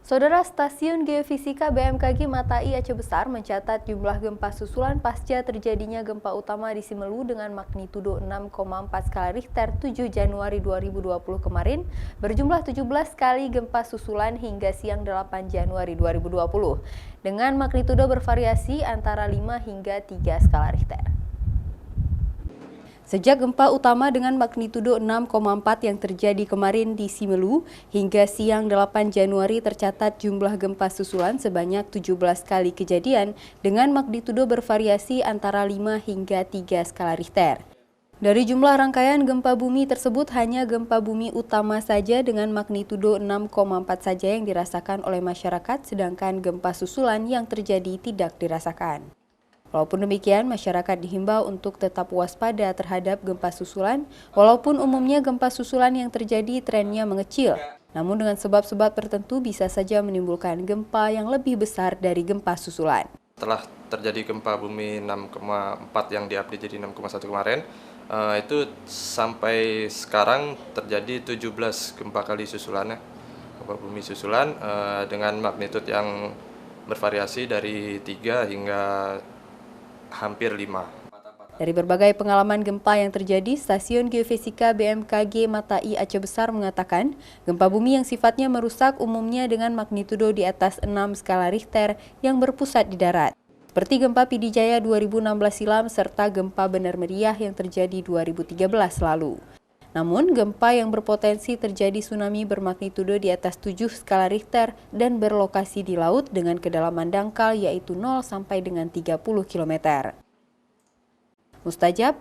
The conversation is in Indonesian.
Saudara, Stasiun Geofisika BMKG Matai Aceh Besar mencatat jumlah gempa susulan pasca terjadinya gempa utama di Simelu dengan magnitudo 6,4 skala Richter 7 Januari 2020 kemarin berjumlah 17 kali gempa susulan hingga siang 8 Januari 2020 dengan magnitudo bervariasi antara 5 hingga 3 skala Richter. Sejak gempa utama dengan magnitudo 6,4 yang terjadi kemarin di Simelu, hingga siang 8 Januari tercatat jumlah gempa susulan sebanyak 17 kali kejadian dengan magnitudo bervariasi antara 5 hingga 3 skala Richter. Dari jumlah rangkaian gempa bumi tersebut, hanya gempa bumi utama saja dengan magnitudo 6,4 saja yang dirasakan oleh masyarakat, sedangkan gempa susulan yang terjadi tidak dirasakan. Walaupun demikian, masyarakat dihimbau untuk tetap waspada terhadap gempa susulan, walaupun umumnya gempa susulan yang terjadi trennya mengecil. Namun dengan sebab-sebab tertentu bisa saja menimbulkan gempa yang lebih besar dari gempa susulan. Setelah terjadi gempa bumi 6,4 yang diupdate jadi 6,1 kemarin, itu sampai sekarang terjadi 17 gempa kali susulannya, gempa bumi susulan dengan magnitudo yang bervariasi dari 3 hingga hampir 5. Dari berbagai pengalaman gempa yang terjadi, Stasiun Geofisika BMKG Matai Aceh Besar mengatakan, gempa bumi yang sifatnya merusak umumnya dengan magnitudo di atas 6 skala Richter yang berpusat di darat. Seperti gempa Pidijaya 2016 silam serta gempa Bener Meriah yang terjadi 2013 lalu. Namun, gempa yang berpotensi terjadi tsunami bermagnitudo di atas 7 skala Richter dan berlokasi di laut dengan kedalaman dangkal yaitu 0 sampai dengan 30 km. Mustajab,